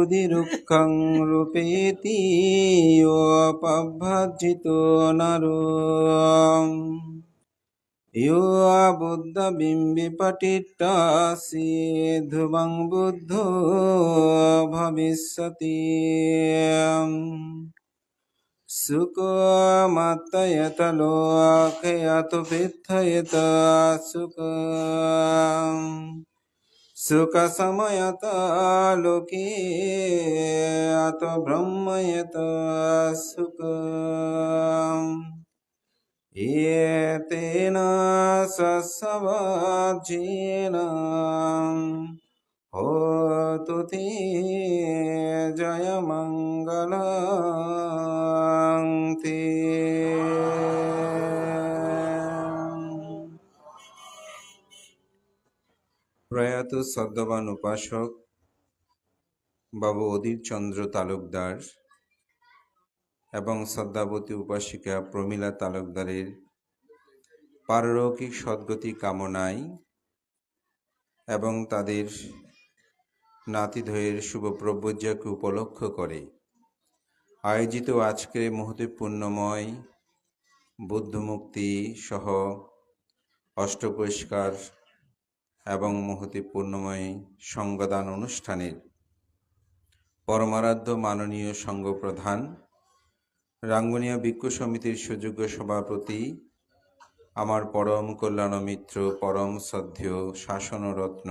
বুধিরুক্ষং রূপেতি যোপভ্রজিতো narrow यो बुद्धबिम्बिपटिट्टासि ध्रुवं बुद्धो भविष्यति सुखमत्तयत लोकयत पृथयत सुखसमयत लोके अत ब्रह्मयत सुख एतेन सस्वज्येन होतु ते जयमङ्गलं ते। প্রয়াত সদ্যবান উপাসক বাবু অধীর চন্দ্র তালুকদার এবং শ্রদ্ধাবতী উপাসিকা প্রমীলা তালুকদারের পারলৌকিক সদ্গতি কামনায় এবং তাদের নাতিদ্বয়ের শুভ প্রব্রজ্যকে উপলক্ষ করে আয়োজিত আজকের মুহূর্তে পুণ্যময় বুদ্ধমুক্তি সহ অষ্টপুরস্কার এবং মুহূর্তে পুণ্যময় সঙ্গদান অনুষ্ঠানের পরমারাধ্য মাননীয় সংঘপ্রধান রাঙ্গুনিয়া ভিক্ষু সমিতির সুযোগ্য সভাপতি আমার পরম কল্যাণ মিত্র পরম শ্রদ্ধেয় শাসনরত্ন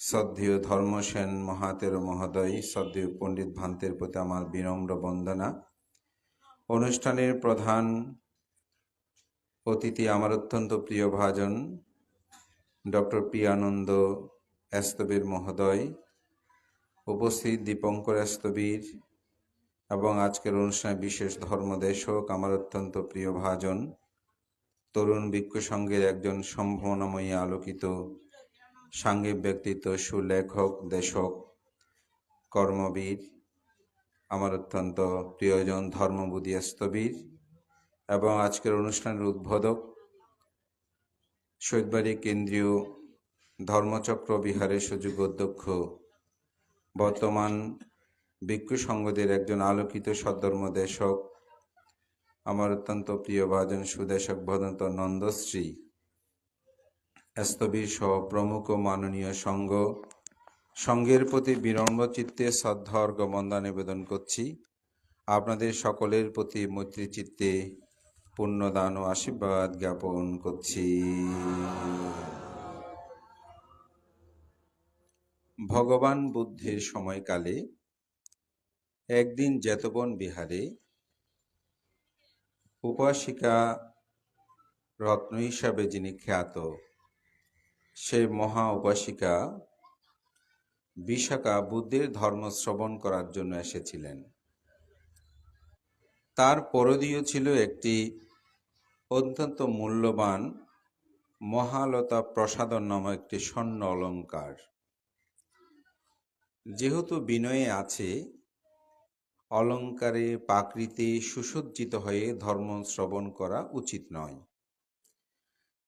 শ্রদ্ধেয় ধর্মসেন মহাতের মহোদয় শ্রদ্ধেয় পণ্ডিত ভান্তের প্রতি আমার বিনম্র বন্দনা। অনুষ্ঠানের প্রধান অতিথি আমার অত্যন্ত প্রিয় ভাজন ডক্টর প্রিয়ানন্দ স্তবীর মহোদয়, উপস্থিত দীপঙ্কর স্তবীর এবং আজকের অনুষ্ঠানে বিশেষ ধর্মদেশক আমার অত্যন্ত প্রিয় ভাজন তরুণ ভিক্ষু সংঘের একজন সম্ভাবনাময়ী আলোকিত সাংঘিক ব্যক্তিত্ব সুলেখক দেশক কর্মবীর আমার অত্যন্ত প্রিয়জন ধর্মবুদ্ধি স্তবীর এবং আজকের অনুষ্ঠানের উদ্বোধক শহীদবাড়ি কেন্দ্রীয় ধর্মচক্র বিহারের সুযোগ্য অধ্যক্ষ বর্তমান ভিক্ষু সংঘদের একজন আলোকিত সদ্ধর্মদেশক আমার অত্যন্ত প্রিয় ভাজন সুদেশক ভদন্ত নন্দশ্রী স্তবীর সহ প্রমুখ মাননীয় সংঘের প্রতি বিনম্র চিত্তে শ্রদ্ধা অর্ঘ্য বন্দনা নিবেদন করছি। আপনাদের সকলের প্রতি মৈত্রী চিত্তে পুণ্যদান ও আশীর্বাদ জ্ঞাপন করছি। ভগবান বুদ্ধের সময়কালে একদিন জেতবন বিহারে উপাসিকা রত্ন হিসাবে যিনি খ্যাত সে মহা উপাসিকা বিশাখা বুদ্ধের ধর্ম শ্রবণ করার জন্য এসেছিলেন। তার পরদীয় ছিল একটি অত্যন্ত মূল্যবান মহালতা প্রসাদন নামক একটি স্বর্ণ অলঙ্কার। যেহেতু বিনয়ে আছে, অলঙ্কারে প্রাকৃতে সুসজ্জিত হয়ে ধর্ম শ্রবণ করা উচিত নয়,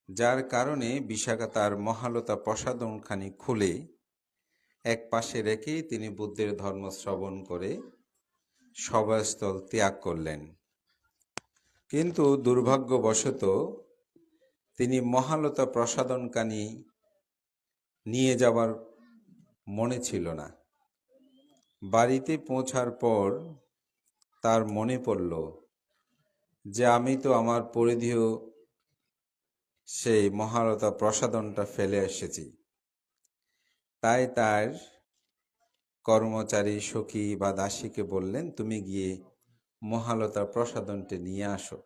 যার কারণে বিশাখা তার মহালতা প্রসাদনখানি খুলে এক পাশে রেখে তিনি বুদ্ধের ধর্ম শ্রবণ করে সভাস্থল ত্যাগ করলেন। কিন্তু দুর্ভাগ্যবশত তিনি মহালতা প্রসাদনখানি নিয়ে যাবার মনে ছিল না। বাড়িতে পৌঁছার পর তার মনে পড়ল যে আমি তো আমার পরিধেয় সেই মহালতা প্রসাদনটা ফেলে এসেছি। তাই তার কর্মচারী সখী বা দাসীকে বললেন, তুমি গিয়ে মহালতা প্রসাদনটি নিয়ে আসো।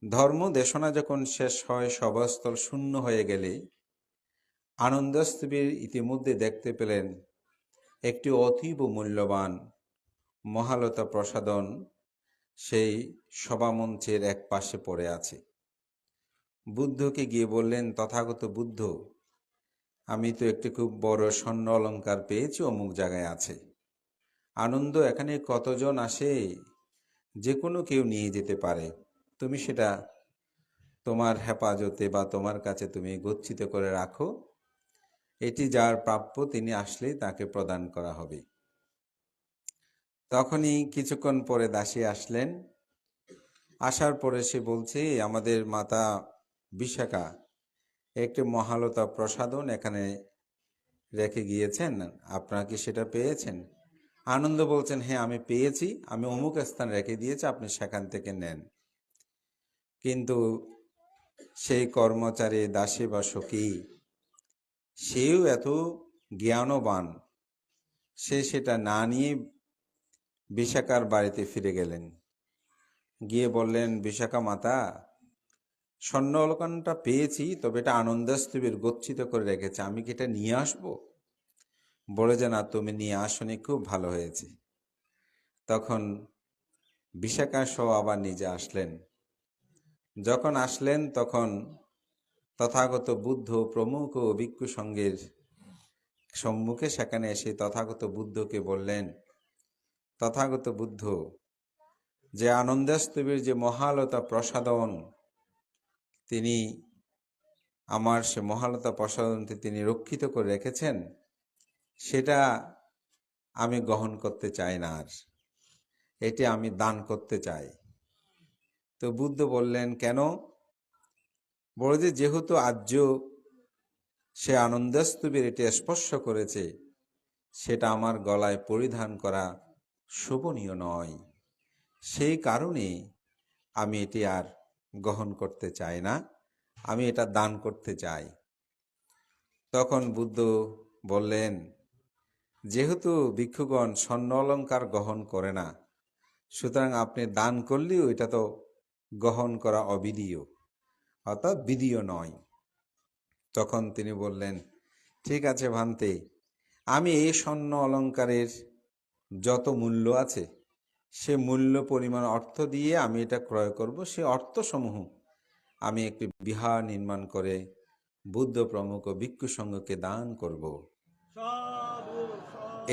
ধর্ম দেশনা যখন শেষ হয়, সভাস্থল শূন্য হয়ে গেলে আনন্দস্তবীর ইতিমধ্যে দেখতে পেলেন একটি অতীব মূল্যবান মহালতা প্রসাদন সেই সভামঞ্চের এক পাশে পড়ে আছে। বুদ্ধকে গিয়ে বললেন, তথাগত বুদ্ধ, আমি তো একটি খুব বড় স্বর্ণ অলঙ্কার পেয়েছি, অমুক জায়গায় আছে। আনন্দ, এখানে কতজন আসে, যে কোনো কেউ নিয়ে যেতে পারে, তুমি সেটা তোমার হেফাজতে বা তোমার কাছে তুমি গচ্ছিত করে রাখো, এটি যার প্রাপ্য তিনি আসলেই তাকে প্রদান করা হবে। তখনই কিছুক্ষণ পরে দাসী আসলেন। আসার পরে সে বলছে, আমাদের মাতা বিশাখা একটি মহালতা প্রসাদন এখানে রেখে গিয়েছেন, আপনারা কি সেটা পেয়েছেন? আনন্দ বলছেন, হ্যাঁ আমি পেয়েছি, আমি অমুক স্থান রেখে দিয়েছি, আপনি সেখান থেকে নেন। কিন্তু সেই কর্মচারী দাসী বা সখী, সেও এত জ্ঞানবান, সে সেটা না নিয়ে বিশাখার বাড়িতে ফিরে গেলেন। গিয়ে বললেন, বিশাখা মাতা, স্বর্ণ অলঙ্কারটা পেয়েছি, তবে এটা আনন্দস্তবীর গচ্ছিত করে রেখেছে, আমি কি এটা নিয়ে আসবো? বলে যে না, তুমি নিয়ে আসনি, খুব ভালো হয়েছে। তখন বিশাখা সহ আবার নিজে আসলেন। যখন আসলেন তখন তথাগত বুদ্ধ প্রমুখ ও ভিক্ষু সঙ্গের সম্মুখে সেখানে এসে তথাগত বুদ্ধকে বললেন, তথাগত বুদ্ধ, যে আনন্দস্তবীর যে মহালতা প্রসাদন, তিনি আমার সে মহালতা প্রসাদনটি তিনি রক্ষিত করে রেখেছেন, সেটা আমি গ্রহণ করতে চাই না, আর এটি আমি দান করতে চাই। তো বুদ্ধ বললেন, কেন? বলে যে যেহেতু আর্য সে আনন্দস্তবীর এটি স্পর্শ করেছে, সেটা আমার গলায় পরিধান করা শোভনীয় নয়, সেই কারণে আমি এটি আর গ্রহণ করতে চাই না, আমি এটা দান করতে চাই। তখন বুদ্ধ বললেন, যেহেতু ভিক্ষুগণ স্বর্ণ অলঙ্কার গ্রহণ করে না, সুতরাং আপনি দান করলেও এটা তো গ্রহণ করা অবিধীয়, অর্থাৎ বিধীয় নয়। তখন তিনি বললেন, ঠিক আছে ভান্তে, আমি এই স্বর্ণ অলঙ্কারের যত মূল্য আছে সে মূল্য পরিমাণ অর্থ দিয়ে আমি এটা ক্রয় করব, সে অর্থসমূহ আমি একটি বিহার নির্মাণ করে বুদ্ধ প্রমুখ ভিক্ষু সংঘকে দান করব।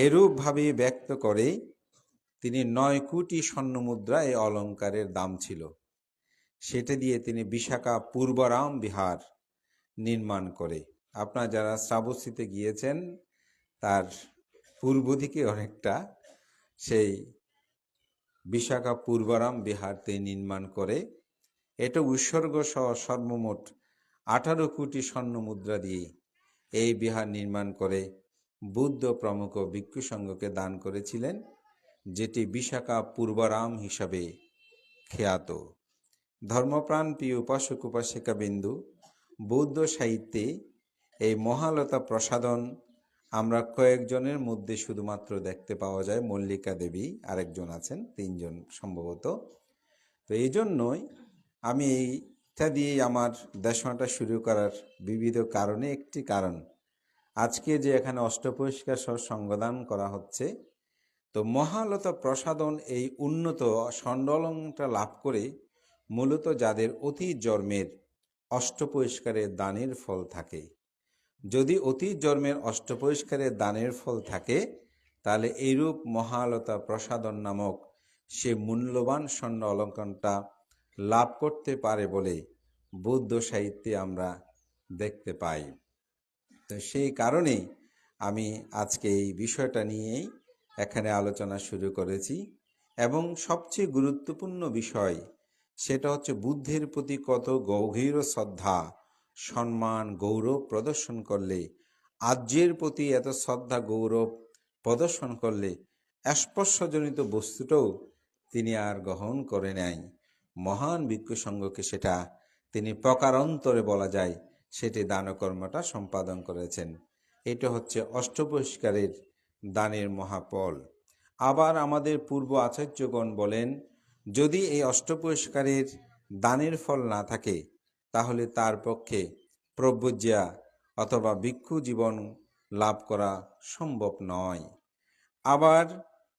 এরূপভাবে ব্যক্ত করে তিনি 9 কোটি স্বর্ণ মুদ্রা এই অলঙ্কারের দাম ছিল, সেটা দিয়ে তিনি বিশাখা পূর্বরাম বিহার নির্মাণ করে, আপনারা যারা শ্রাবস্তিতে গিয়েছেন তার পূর্ব দিকে অনেকটা সেই বিশাখা পূর্বরাম বিহার তিনি নির্মাণ করে, এটা উৎসর্গ সহ সর্বমোট 18 কোটি স্বর্ণ মুদ্রা দিয়ে এই বিহার নির্মাণ করে বুদ্ধ প্রমুখ ভিক্ষু সংঘকে দান করেছিলেন, যেটি বিশাখা পূর্বরাম হিসাবে খ্যাত। ধর্মপ্রাণ প্রিয় উপাসক উপাসিকা বিন্দু, বৌদ্ধ সাহিত্যে এই মহালতা প্রসাদন আমরা কয়েকজনের মধ্যে শুধুমাত্র দেখতে পাওয়া যায়। মল্লিকা দেবী আরেকজন আছেন, 3 জন সম্ভবত। তো এই জন্যই আমি এইটা দিয়ে আমার দেশনাটা শুরু করার বিবিধ কারণে একটি কারণ, আজকে যে এখানে অষ্টপরিষ্কার সহ সঙ্গদান করা হচ্ছে, তো মহালতা প্রসাদন এই উন্নত স্বর্ণ অলঙ্কারটা লাভ করে মূলত যাদের অতীত জন্মের অষ্টপরিষ্কারের দানের ফল থাকে, যদি অতীত জন্মের অষ্টপরিষ্কারের দানের ফল থাকে, তাহলে এইরূপ মহালতা প্রসাদন নামক সে মূল্যবান স্বর্ণ অলঙ্কারটা লাভ করতে পারে বলে বৌদ্ধ সাহিত্যে আমরা দেখতে পাই। তো সেই কারণেই আমি আজকে এই বিষয়টা নিয়েই এখানে আলোচনা শুরু করেছি। এবং সবচেয়ে গুরুত্বপূর্ণ বিষয় সেটা হচ্ছে বুদ্ধের প্রতি কত গভীর শ্রদ্ধা, সম্মান, গৌরব প্রদর্শন করলে, আর্যের প্রতি এত শ্রদ্ধা গৌরব প্রদর্শন করলে স্পর্শজনিত বস্তুটাও তিনি আর গ্রহণ করে নেয়। মহান ভিক্ষু সংঘকে সেটা তিনি প্রকারান্তরে বলা যায় সেটি দানকর্মটা সম্পাদন করেছেন। এটা হচ্ছে অষ্টপরিষ্কারের দানের মহাফল। আবার আমাদের পূর্ব আচার্যগণ বলেন, যদি এই অষ্টপরিষ্কারের দানের ফল না থাকে তাহলে তার পক্ষে প্রব্রজ্যা অথবা ভিক্ষু জীবন লাভ করা সম্ভব নয়। আবার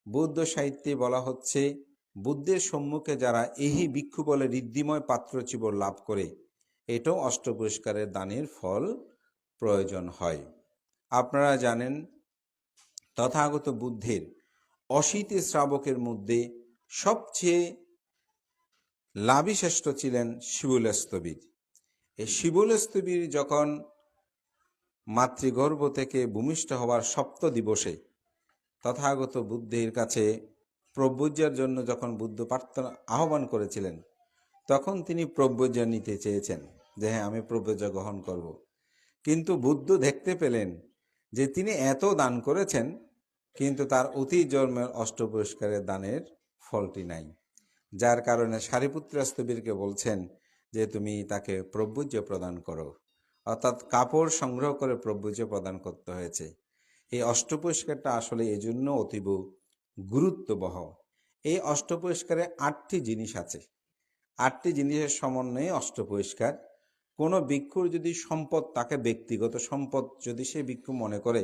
বৌদ্ধ সাহিত্যে বলা হচ্ছে, বুদ্ধের সম্মুখে যারা এই ভিক্ষু বলে ঋদ্ধিময় পাত্র জীবন লাভ করে, এটাও অষ্টপরিষ্কারের দানের ফল প্রয়োজন হয়। আপনারা জানেন তথাগত বুদ্ধের অশীতি শ্রাবকের মধ্যে সবচেয়ে লাভিশ্রেষ্ঠ ছিলেন শিবুলস্তবীর। এই শিবুলস্তবীর যখন মাতৃগর্ভ থেকে ভূমিষ্ঠ হওয়ার সপ্ত দিবসে তথাগত বুদ্ধের কাছে প্রব্রজ্যের জন্য যখন বুদ্ধ প্রার্থনা আহ্বান করেছিলেন, তখন তিনি প্রব্রজ্য নিতে চেয়েছেন যে হ্যাঁ, আমি প্রব্রজ্য গ্রহণ করব। কিন্তু বুদ্ধ দেখতে পেলেন যে তিনি এত দান করেছেন, কিন্তু তার অতি জন্মের অষ্টপুরস্কারের দানের ফলটি নাই। যার কারণে সারিপুত্র স্থবিরকে বলছেন যে তুমি তাকে প্রব্রজ্য প্রদান করো, অর্থাৎ কাপড় সংগ্রহ করে প্রব্রজ্য প্রদান করতে হয়েছে। এই অষ্টপুরস্কারটা আসলে এই জন্য অতীব গুরুত্ববহ। এই অষ্টপুরস্কারে 8টি জিনিস আছে। 8টি জিনিসের সমন্বয়ে অষ্টপুরস্কার। কোনো ভিক্ষুর যদি সম্পদ, তাকে ব্যক্তিগত সম্পদ যদি সে ভিক্ষু মনে করে,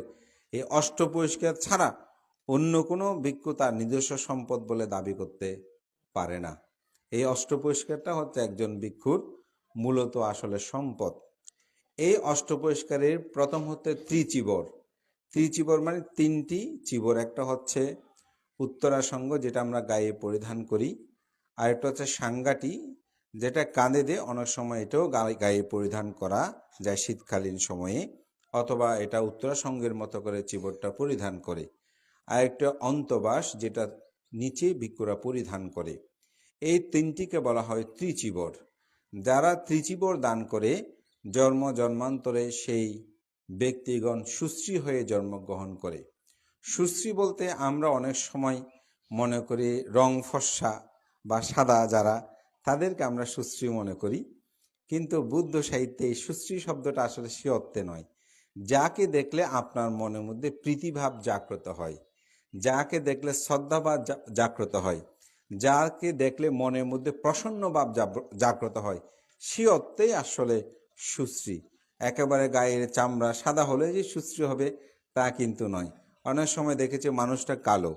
এই অষ্টপুরস্কার ছাড়া অন্য কোনো ভিক্ষু তার নিজস্ব সম্পদ বলে দাবি করতে পারে না। এই অষ্টপুরস্কারটা হচ্ছে একজন ভিক্ষুর মূলত আসলে সম্পদ। এই অষ্টপুরস্কারের প্রথম হচ্ছে ত্রিচিবর। ত্রিচিবর মানে 3টি চিবর। একটা হচ্ছে উত্তরাসঙ্গ, যেটা আমরা গায়ে পরিধান করি। আরেকটা হচ্ছে সাঙ্গাটি, যেটা কাঁধে দিয়ে অনেক সময় এটাও গায়ে পরিধান করা যায় শীতকালীন সময়ে, অথবা এটা উত্তরাসঙ্গের মতো করে চিবরটা পরিধান করে। আরেকটা অন্তবাস, যেটা নিচে ভিক্ষুরা পরিধান করে। এই 3টিকে বলা হয় ত্রিচিবর। যারা ত্রিচিবর দান করে জন্ম জন্মান্তরে সেই ব্যক্তিগণ সুশ্রী হয়ে জন্মগ্রহণ করে। সুশ্রী বলতে আমরা অনেক সময় মনে করি রং ফর্সা বা সাদা যারা, তাদেরকে আমরা সুশ্রী মনে করি। কিন্তু বুদ্ধ সাহিত্যে এই সুশ্রী শব্দটা আসলে সে অর্থে নয়। যাকে দেখলে আপনার মনের মধ্যে প্রীতিভাব জাগ্রত হয়, যাকে দেখলে শ্রদ্ধাভাব জাগ্রত হয়, যাকে দেখলে মনের মধ্যে প্রসন্ন ভাব জাগ্রত হয়, সে অর্থেই আসলে সুশ্রী। একেবারে গায়ের চামড়া সাদা হলে যে সুশ্রী হবে তা কিন্তু নয়। অনেক সময় দেখেছি মানুষটা কালো,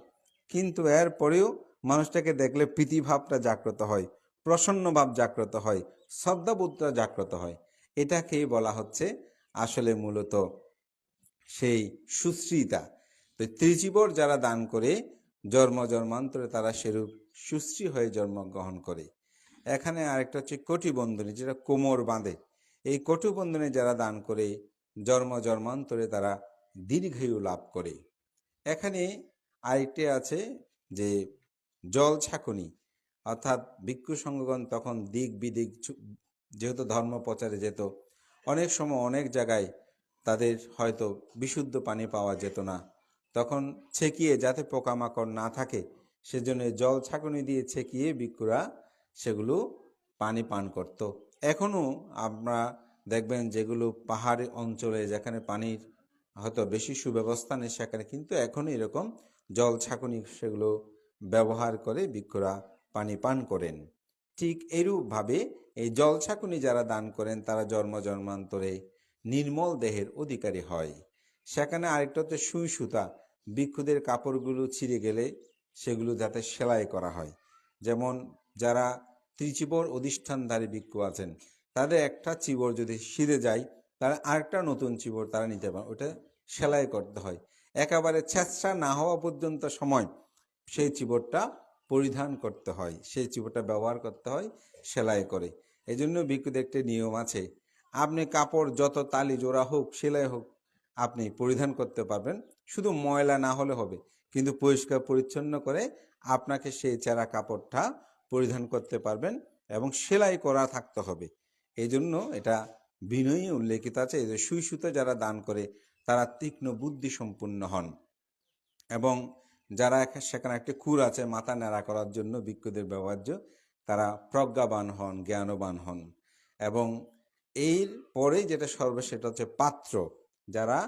কিন্তু এর পরেও মানুষটাকে দেখলে প্রীতিভাবটা জাগ্রত হয়, প্রসন্ন ভাব জাগ্রত হয়, শ্রদ্ধাবোধটা জাগ্রত হয়। এটাকেই বলা হচ্ছে আসলে মূলত সেই সুশ্রীতা। তো ত্রিজীবর যারা দান করে জন্ম জন্মান্তরে তারা সেরূপ সুশ্রী হয়ে জন্মগ্রহণ করে। এখানে আরেকটা হচ্ছে কটিবন্ধনী, যেটা কোমর বাঁধে। এই কটিবন্ধনী যারা দান করে জন্ম জন্মান্তরে তারা দীর্ঘায়ু লাভ করে। এখানে আরেকটি আছে যে জল ছাঁকুনি, অর্থাৎ ভিক্ষু সংঘগণ তখন দিক বিদিক, যেহেতু ধর্ম প্রচারে যেত, অনেক সময় অনেক জায়গায় তাদের হয়তো বিশুদ্ধ পানি পাওয়া যেত না, তখন ছেঁকিয়ে যাতে পোকামাকড় না থাকে সেজন্য জল ছাঁকুনি দিয়ে ছেঁকিয়ে ভিক্ষুরা সেগুলো পানি পান করত। এখনও আমরা দেখবেন যেগুলো পাহাড়ি অঞ্চলে যেখানে পানির হয়তো বেশি সুব্যবস্থা নেই, সেখানে কিন্তু এখনও এরকম জল ছাঁকুনি সেগুলো ব্যবহার করে ভিক্ষুরা পানি পান করেন। ঠিক এরূপভাবে এই জল ছাঁকুনি যারা দান করেন তারা জন্ম জন্মান্তরে নির্মল দেহের অধিকারী হয়। সেখানে আরেকটা হচ্ছে সুই সুতা, ভিক্ষুদের কাপড়গুলো ছিঁড়ে গেলে সেগুলো যাতে সেলাই করা হয়। যেমন যারা ত্রিচিবর অধিষ্ঠানধারী ভিক্ষু আছেন, তাদের একটা চিবর যদি ছিঁড়ে যায়, তারা আরেকটা নতুন চিবর তারা নিতে পারে, ওটা সেলাই করতে হয়। একেবারে ছেঁচড়া না হওয়া পর্যন্ত সময় সেই চিবরটা পরিধান করতে হয়, সেই চিবরটা ব্যবহার করতে হয় সেলাই করে। এই জন্য ভিক্ষুদের একটি নিয়ম আছে, আপনি কাপড় যত তালি জোড়া হোক, সেলাই হোক, আপনি পরিধান করতে পারবেন, শুধু ময়লা না হলে হবে, কিন্তু পরিষ্কার পরিচ্ছন্ন করে আপনাকে সেই ছেঁড়া কাপড়টা পরিধান করতে পারবেন এবং সেলাই করা থাকতে হবে। এই জন্য এটা বিনয়ী উল্লেখিত আছে। এই যে সুই সুতো যারা দান করে তারা তীক্ষ্ণ বুদ্ধি সম্পন্ন হন, এবং যারা সেখানে একটি খুর আছে মাথা ন্যাড়া করার জন্য ভিক্ষুদের ব্যবহার্য, তারা প্রজ্ঞাবান হন, জ্ঞানবান হন। এবং এর পরে যেটা সেটা হচ্ছে পাত্র। যারা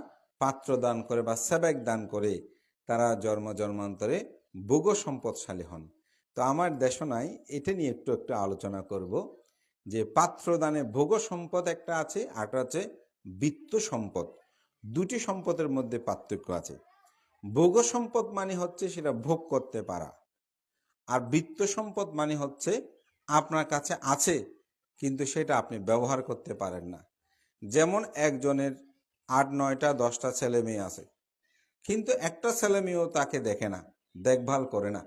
পাত্র দান করে বা সেবেক দান করে তারা জন্ম জন্মান্তরে ভোগ সম্পদশালী হন। তো আমার দেশনায় এটা নিয়ে একটু আলোচনা করব যে পাত্র দানে ভোগ সম্পদ একটা আছে, আরেকটা হচ্ছে বিত্ত সম্পদ। দুটি সম্পদের মধ্যে পার্থক্য আছে। ভোগ সম্পদ মানে হচ্ছে সেটা ভোগ করতে পারা, আর বিত্ত সম্পদ মানে হচ্ছে আপনার কাছে আছে কিন্তু সেটা আপনি ব্যবহার করতে পারেন না। যেমন একজনের 8, 9টা 10টা ছেলে মেয়ে আছে, কিন্তু একটা ছেলে মেয়েও তাকে দেখে না, দেখভাল করে না,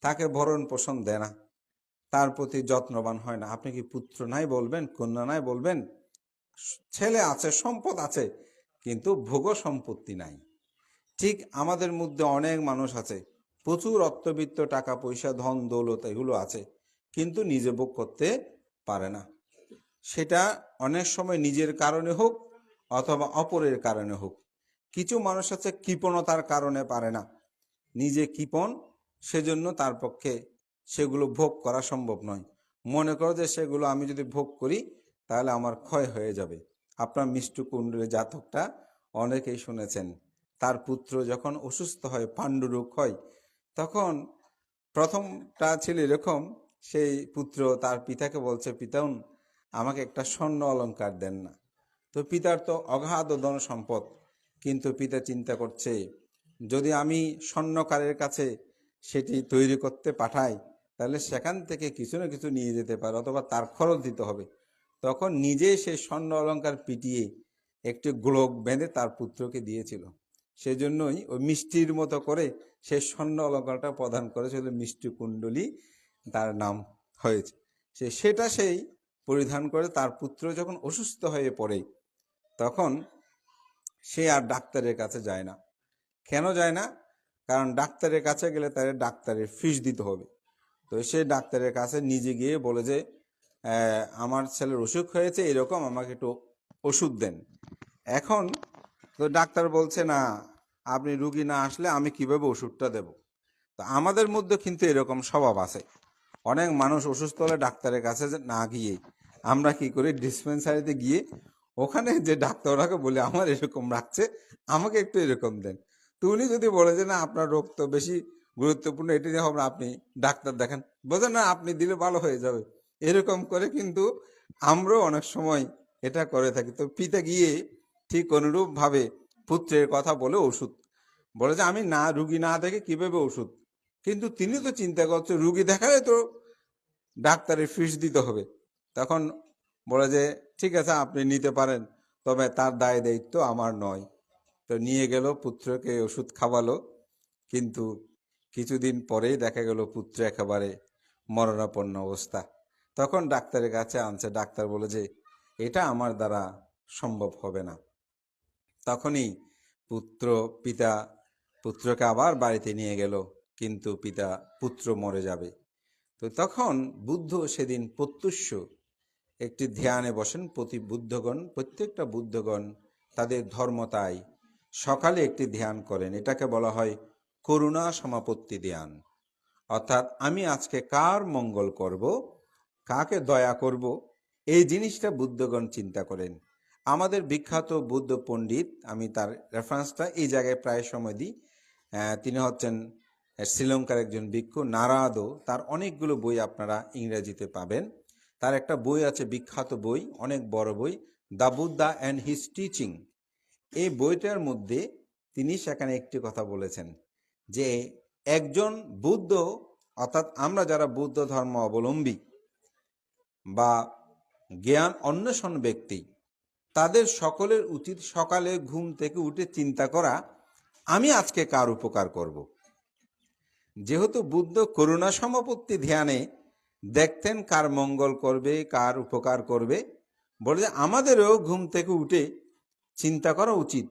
তাকে ভরণ পোষণ দেয় না, তার প্রতি যত্নবান হয় না। আপনি কি পুত্র নাই বলবেন, কন্যা নাই বলবেন? ছেলে আছে, সম্পদ আছে, কিন্তু ভোগ সম্পত্তি নাই। ঠিক আমাদের মধ্যে অনেক মানুষ আছে, প্রচুর অর্থবিত্ত, টাকা পয়সা, ধন দৌলত এগুলো আছে, কিন্তু নিজে ভোগ করতে পারে না। সেটা অনেক সময় নিজের কারণে হোক অথবা অপরের কারণে হোক। কিছু মানুষ আছে কৃপণতার কারণে পারে না, নিজে কৃপণ, সেজন্য তার পক্ষে সেগুলো ভোগ করা সম্ভব নয়। মনে করো যে সেগুলো আমি যদি ভোগ করি তাহলে আমার ক্ষয় হয়ে যাবে। আপনার মিষ্টু কুণ্ডলের জাতকটা অনেকেই শুনেছেন, তার পুত্র যখন অসুস্থ হয়, পাণ্ডুরোগ হয়, তখন প্রথমটা ছিল এরকম, সেই পুত্র তার পিতাকে বলছে, পিতাউন আমাকে একটা স্বর্ণ অলংকার দেন না। তো পিতার তো অগাধ ধন সম্পদ, কিন্তু পিতা চিন্তা করছে যদি আমি স্বর্ণকারের কাছে সেটি তৈরি করতে পাঠাই তাহলে সেখান থেকে কিছু না কিছু নিয়ে যেতে পারে, অথবা তার খরচ দিতে হবে। তখন নিজে সেই স্বর্ণ অলংকার পিটিয়ে একটি গোলক বেঁধে তার পুত্রকে দিয়েছিল। সেজন্যই ওই মিষ্টির মতো করে সেই স্বর্ণ অলংকারটা প্রদান করেছিল, মিষ্টি কুণ্ডলী তার নাম হয়েছে। সেটা সেই পরিধান করে তার পুত্র যখন অসুস্থ হয়ে পড়ে, তখন সে আর ডাক্তারের কাছে যায় না। কেন যায় না? কারণ ডাক্তারের কাছে গেলে তার ডাক্তারের ফিস দিতে হবে। তো সে ডাক্তারের কাছে নিজে গিয়ে বলে যে আমার ছেলের অসুখ হয়েছে এরকম, আমাকে একটু ওষুধ দেন। এখন তো ডাক্তার বলছে না, আপনি রুগী না আসলে আমি কিভাবে ওষুধটা দেব। তো আমাদের মধ্যে কিন্তু এরকম স্বভাব আছে, অনেক মানুষ অসুস্থ হলে ডাক্তারের কাছে না গিয়ে আমরা কি করি, ডিসপেন্সারিতে গিয়ে ওখানে যে ডাক্তাররাকে বলে আমার এরকম রাখছে, আমাকে একটু এরকম দেন। তো উনি যদি বলে যে না আপনার রোগ তো বেশি গুরুত্বপূর্ণ, এটি নিয়ে হবে, আপনি ডাক্তার দেখেন, বোঝেন না আপনি দিলে ভালো হয়ে যাবে, এরকম করে কিন্তু আমরাও অনেক সময় এটা করে থাকি। তো পিতা গিয়ে ঠিক অনুরূপ ভাবে পুত্রের কথা বলে ওষুধ বলে যে আমি না রুগী না দেখে কিভাবে ওষুধ, কিন্তু তিনি তো চিন্তা করছে রুগী দেখালে তো ডাক্তারের ফিস দিতে হবে। তখন বলে যে ঠিক আছে আপনি নিতে পারেন, তবে তার দায় দায়িত্ব আমার নয়। তো নিয়ে গেল, পুত্রকে ওষুধ খাওয়ালো, কিন্তু কিছুদিন পরেই দেখা গেল পুত্র একেবারে মরণাপন্ন অবস্থা। তখন ডাক্তারের কাছে আনছে, ডাক্তার বলে যে এটা আমার দ্বারা সম্ভব হবে না। তখনই পিতা পুত্রকে আবার বাড়িতে নিয়ে গেল, কিন্তু পুত্র মরে যাবে। তো তখন বুদ্ধ সেদিন প্রত্যুষ্য একটি ধ্যানে বসেন। প্রত্যেকটা বুদ্ধগণ তাদের ধর্মতায় সকালে একটি ধ্যান করেন, এটাকে বলা হয় করুণা সমাপত্তি ধ্যান। অর্থাৎ আমি আজকে কার মঙ্গল করব, কাকে দয়া করব, এই জিনিসটা বুদ্ধগণ চিন্তা করেন। আমাদের বিখ্যাত বুদ্ধ পণ্ডিত, আমি তার রেফারেন্সটা এই জায়গায় প্রায় সময় দিই, তিনি হচ্ছেন শ্রীলঙ্কার একজন ভিক্ষু নারাদো। তার অনেকগুলো বই আপনারা ইংরেজিতে পাবেন। তার একটা বই আছে, বিখ্যাত বই, অনেক বড় বই, the Buddha and his teaching. এই বইটার মধ্যে তিনি সেখানে একটি কথা বলেছেন যে একজন বুদ্ধ, অর্থাৎ আমরা যারা বুদ্ধ ধর্ম অবলম্বী বা জ্ঞান অন্বেষণ ব্যক্তি, তাদের সকলের উচিত সকালে ঘুম থেকে উঠে চিন্তা করা আমি আজকে কার উপকার করব। যেহেতু বুদ্ধ করুণা সমাপত্তি ধ্যানে দেখতেন কার মঙ্গল করবে, কার উপকার করবে, বলে যে আমাদেরও ঘুম থেকে উঠে চিন্তা করা উচিত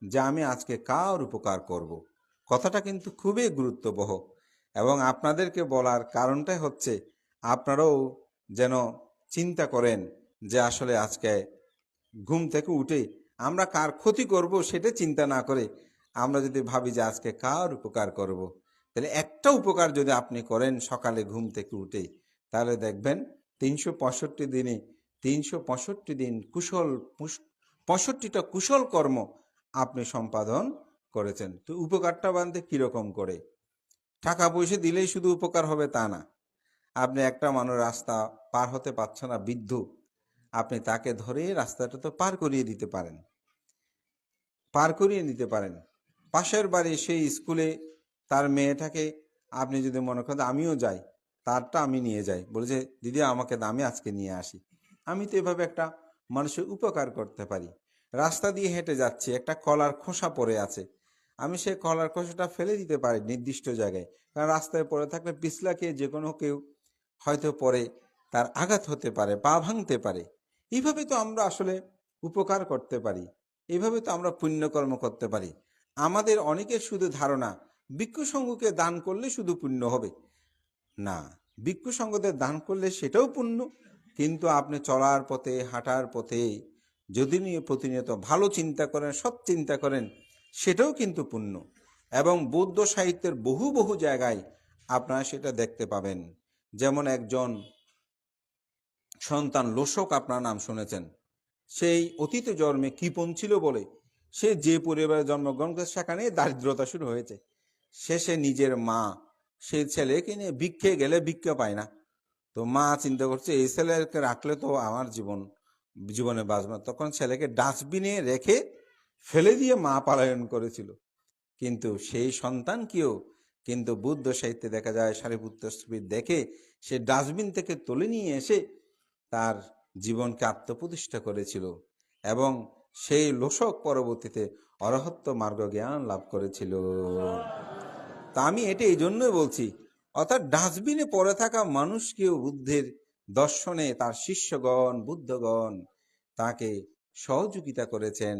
যে আমি আজকে কার উপকার করব। কথাটা কিন্তু খুবই গুরুত্ববহ, এবং আপনাদেরকে বলার কারণটাই হচ্ছে আপনারাও যেন চিন্তা করেন যে আসলে আজকে ঘুম থেকে উঠে আমরা কার ক্ষতি করব সেটা চিন্তা না করে আমরা যদি ভাবি যে আজকে কার উপকার করব, তাহলে একটা উপকার যদি আপনি করেন সকালে ঘুম থেকে উঠে, তাহলে দেখবেন 365 দিনে 365 দিন 65টা কুশল কর্ম আপনি সম্পাদন করেছেন। তো উপকারটা বানতে কিরকম করে? টাকা পয়সা দিলেই শুধু উপকার হবে তা না। আপনি একটা মানুষ রাস্তা পার হতে পারছে না, বৃদ্ধ, আপনি তাকে ধরে রাস্তাটা তো পার করিয়ে দিতে পারেন। পাশের বাড়ি সেই স্কুলে তার মেয়েটাকে আপনি যদি মনে করেন আমিও যাই, তারটা আমি নিয়ে যাই, বলে যে দিদি আমাকে আমি আজকে নিয়ে আসি, আমি তো এভাবে একটা মানুষের উপকার করতে পারি। রাস্তা দিয়ে হেঁটে যাচ্ছি, একটা কলার খোসা পড়ে আছে, আমি সেই কলার খোসাটা ফেলে দিতে পারি নির্দিষ্ট জায়গায়, কারণ রাস্তায় পড়ে থাকলে পিছলা খেয়ে যে কোনো কেউ হয়তো পরে তার আঘাত হতে পারে, পা ভাঙতে পারে। এইভাবে তো আমরা আসলে উপকার করতে পারি। এইভাবে তো আমরা পুণ্যকর্ম করতে পারি। আমাদের অনেকের শুধু ধারণা ভিক্ষু সংঘকে দান করলে শুধু পুণ্য হবে। না, ভিক্ষু সংঘদের দান করলে সেটাও পুণ্য, কিন্তু আপনি চলার পথে, হাঁটার পথে যদি নিয়ে প্রতিনিয়ত ভালো চিন্তা করেন, সৎ চিন্তা করেন, সেটাও কিন্তু পুণ্য। এবং বৌদ্ধ সাহিত্যের বহু বহু জায়গায় আপনারা সেটা দেখতে পাবেন। যেমন একজন সন্তান লোশক, আপনার নাম শুনেছেন, সেই অতীত জন্মে কৃপণ ছিল বলে সে যে পরিবারে জন্মগ্রহণ করেছে সেখানে দারিদ্রতা শুরু হয়েছে। শেষে নিজের মা সেই ছেলেকে নিয়ে ভিক্ষে গেলে ভিক্ষা পায় না। তো মা চিন্তা করছে এই ছেলেকে রাখলে তো আমার জীবনে বাঁচবে না। তখন ছেলেকে ডাস্টবিনে রেখে ফেলে দিয়ে মা পলায়ন করেছিল। কিন্তু সেই সন্তানকেও কিন্তু বুদ্ধ সাহিত্যে দেখা যায়, সারিপুত্র স্মৃতি দেখে সে ডাস্টবিন থেকে তুলে নিয়ে এসে তার জীবনকে আত্মপ্রতিষ্ঠা করেছিল এবং সেই লোশক পরবর্তীতে অরহত্ত মার্গ জ্ঞান লাভ করেছিল। তা আমি এটা এই জন্যই বলছি, অর্থাৎ ডাস্টবিনে পড়ে থাকা মানুষকেও বুদ্ধের দর্শনে তার শিষ্যগণ, বুদ্ধগণ তাকে সহযোগিতা করেছেন,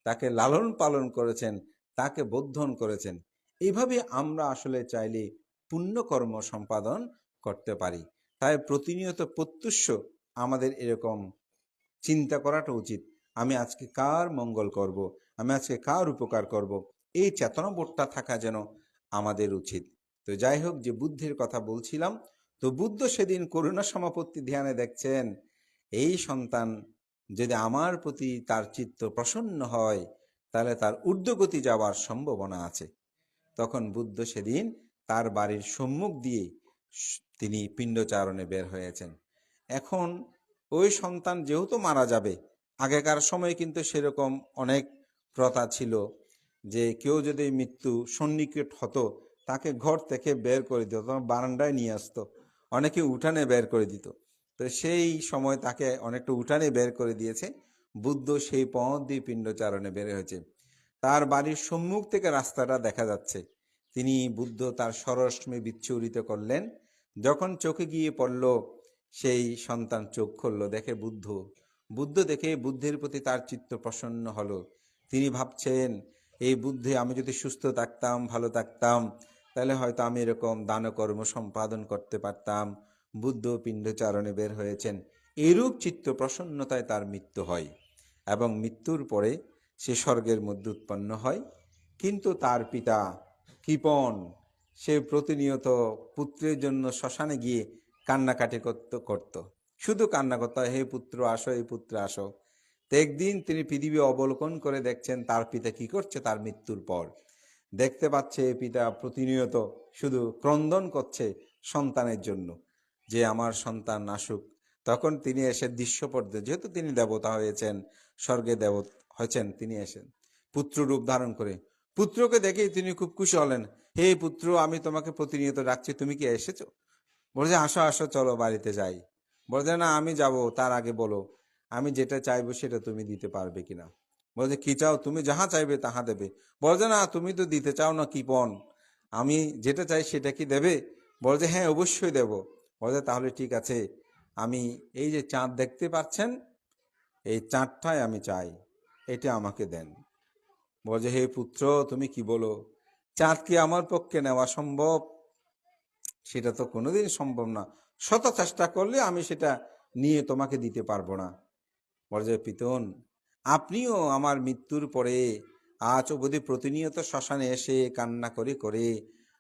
তাকে লালন পালন করেছেন, তাকে বোধন করেছেন। এইভাবে আমরা আসলে চাইলে পুণ্যকর্ম সম্পাদন করতে পারি। তাই প্রতিনিয়ত প্রত্যুষ আমাদের এরকম চিন্তা করাটা উচিত, আমি আজকে কার মঙ্গল করব, আমি আজকে কার উপকার করব, এই চেতনাবোধটা থাকা যেন আমাদের উচিত। তো যাই হোক, যে বুদ্ধের কথা বলছিলাম, তো বুদ্ধ সেদিন করুণা সমাপত্তি ধ্যানে দেখছেন এই সন্তান যদি আমার প্রতি তার চিত্ত প্রসন্ন হয় তাহলে তার ঊর্ধ্বগতি যাওয়ার সম্ভাবনা আছে। তখন বুদ্ধ সেদিন তার বাড়ির সম্মুখ দিয়ে তিনি পিণ্ডচারণে বের হয়েছেন। এখন ওই সন্তান যেহেতু মারা যাবে, আগেকার সময় কিন্তু সেরকম অনেক প্রথা ছিল যে কেউ যদি মৃত্যু সন্নিকট হতো তাকে ঘর থেকে বের করে দিত, বারান্দায় নিয়ে আসতো, অনেকে উঠানে বের করে দিত। তো সেই সময় তাকে অনেকটা উঠানে বের করে দিয়েছে। বুদ্ধ সেই পথ দিয়ে পিণ্ডচারণে বের হয়েছে। তার বাড়ির সম্মুখ থেকে রাস্তাটা দেখা যাচ্ছে। তিনি বুদ্ধ তার সরশ্মি বিচ্ছুরিত করলেন। যখন চোখে গিয়ে পড়ল, সেই সন্তান চোখ খুলল, দেখে বুদ্ধ দেখে বুদ্ধের প্রতি তার চিত্ত প্রসন্ন হলো। তিনি ভাবছেন এই বুদ্ধে আমি যদি সুস্থ থাকতাম, ভালো থাকতাম, তাহলে হয়তো আমি এরকম দানকর্ম সম্পাদন করতে পারতাম। বুদ্ধ পিণ্ডচারণে বের হয়েছেন। এরূপ চিত্ত প্রসন্নতায় তার মৃত্যু হয় এবং মৃত্যুর পরে সে স্বর্গের মধ্যে উৎপন্ন হয়। কিন্তু তার পিতা কৃপণ, সে প্রতিনিয়ত পুত্রের জন্য শ্মশানে গিয়ে কান্নাকাটি করত, শুধু কান্না করত, হে পুত্র আসো, এই পুত্র আসো। তো একদিন তিনি পৃথিবী অবলোকন করে দেখছেন তার পিতা কি করছে। তার মৃত্যুর পর দেখতে পাচ্ছে পিতা প্রতিনিয়ত শুধু ক্রন্দন করছে সন্তানের জন্য, যে আমার সন্তান আসুক। তখন তিনি এসে দৃশ্যপটে, যেহেতু তিনি দেবতা হয়েছেন, স্বর্গে দেবতা হয়েছেন, তিনি এসেন পুত্র রূপ ধারণ করে। পুত্রকে দেখেই তিনি খুব খুশি হলেন, হে পুত্র আমি তোমাকে প্রতিনিয়ত ডাকছি, তুমি কি এসেছো? বলছে আসো আসো, চলো বাড়িতে যাই। বলছে না আমি যাব, তার আগে বলো আমি যেটা চাইবো সেটা তুমি দিতে পারবে কিনা। বলছে কি চাও? তুমি যাহা চাইবে তাহা দেবে। বলছে না তুমি তো দিতে চাও না কৃপণ, আমি যেটা চাই সেটা কি দেবে? বলছে হ্যাঁ অবশ্যই দেব। বলছে তাহলে ঠিক আছে, আমি এই যে চাঁদ দেখতে পাচ্ছেন, এই চাঁদটাই আমি চাই, এটা আমাকে দেন। বলছে হে পুত্র তুমি কি বলো, চাঁদ কি আমার পক্ষে নেওয়া সম্ভব? সেটা তো কোনোদিন সম্ভব না, শত চেষ্টা করলে আমি সেটা নিয়ে তোমাকে দিতে পারবো না। বলছে পিতন, আপনিও আমার মৃত্যুর পরে আজ অবধি প্রতিনিয়ত শ্মশানে এসে কান্না করে করে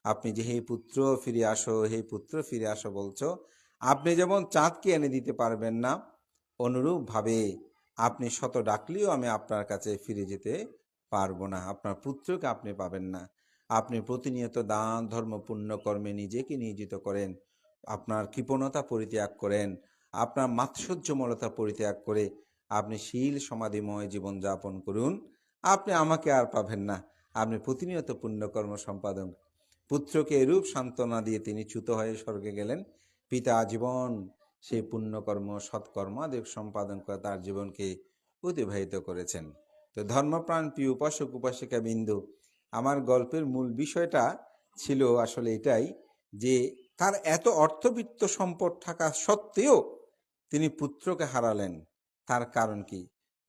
আপনি যে হে পুত্র ফিরে আসো, হে পুত্র ফিরে আসো বলছো, আপনি যেমন চাঁদকে এনে দিতে পারবেন না, অনুরূপভাবে আপনি শত ডাকলেও আমি আপনার কাছে ফিরে যেতে পারবো না, আপনার পুত্রকে আপনি পাবেন না। আপনি প্রতিনিয়ত দান ধর্ম পুণ্য কর্মে নিজেকে নিয়োজিত করেন, আপনার কৃপণতা পরিত্যাগ করেন, আপনার মাৎসর্যমলতা পরিত্যাগ করে আপনি শীল সমাধিময় জীবনযাপন করুন, আপনি আমাকে আর পাবেন না। আপনি প্রতিনিয়ত পুণ্যকর্ম সম্পাদন। পুত্রকে এরূপ সান্ত্বনা দিয়ে তিনি চ্যুত হয়ে স্বর্গে গেলেন। পিতা জীবন সেই পুণ্যকর্ম সৎকর্মাদি সম্পাদন করে তার জীবনকে অতিবাহিত করেছেন। তো ধর্মপ্রাণ প্রিয় উপাসক উপাসিকা বিন্দু, আমার গল্পের মূল বিষয়টা ছিল আসলে এটাই, যে তার এত অর্থবিত্ত সম্পদ থাকা সত্ত্বেও তিনি পুত্রকে হারালেন। তার কারণ কি?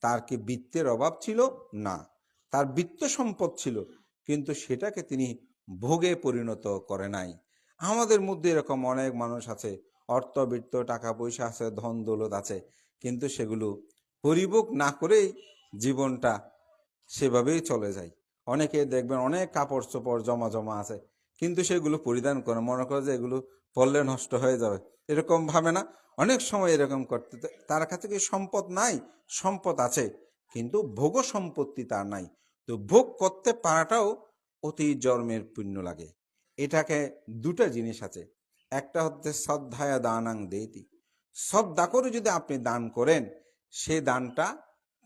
তার কি বৃত্তের অভাব ছিল? না, তার বৃত্ত সম্পদ ছিল, কিন্তু সেটাকে তিনি ভোগে পরিণত করে নাই। আমাদের মধ্যে এরকম অনেক মানুষ আছে, অর্থবিত্ত, টাকা পয়সা আছে, ধন দৌলত আছে, কিন্তু সেগুলো পরিভোগ না করেই জীবনটা সেভাবেই চলে যায়। অনেকে দেখবেন অনেক কাপড় চোপড় জমা জমা আছে, কিন্তু সেগুলো পরিধান করে মনে করে যে এগুলো পরলে নষ্ট হয়ে যাবে, এরকম ভাবে না। অনেক সময় এরকম করতে, তার কাছে কি সম্পদ নাই? সম্পদ আছে, কিন্তু ভোগ সম্পত্তি তার নাই। তো ভোগ করতে পারাটাও অতি জন্মের পুণ্য লাগে। এটাকে দুটা জিনিস আছে, একটা হচ্ছে শ্রদ্ধায় দানাং দেইতি, শ্রদ্ধা করে যদি আপনি দান করেন, সে দানটা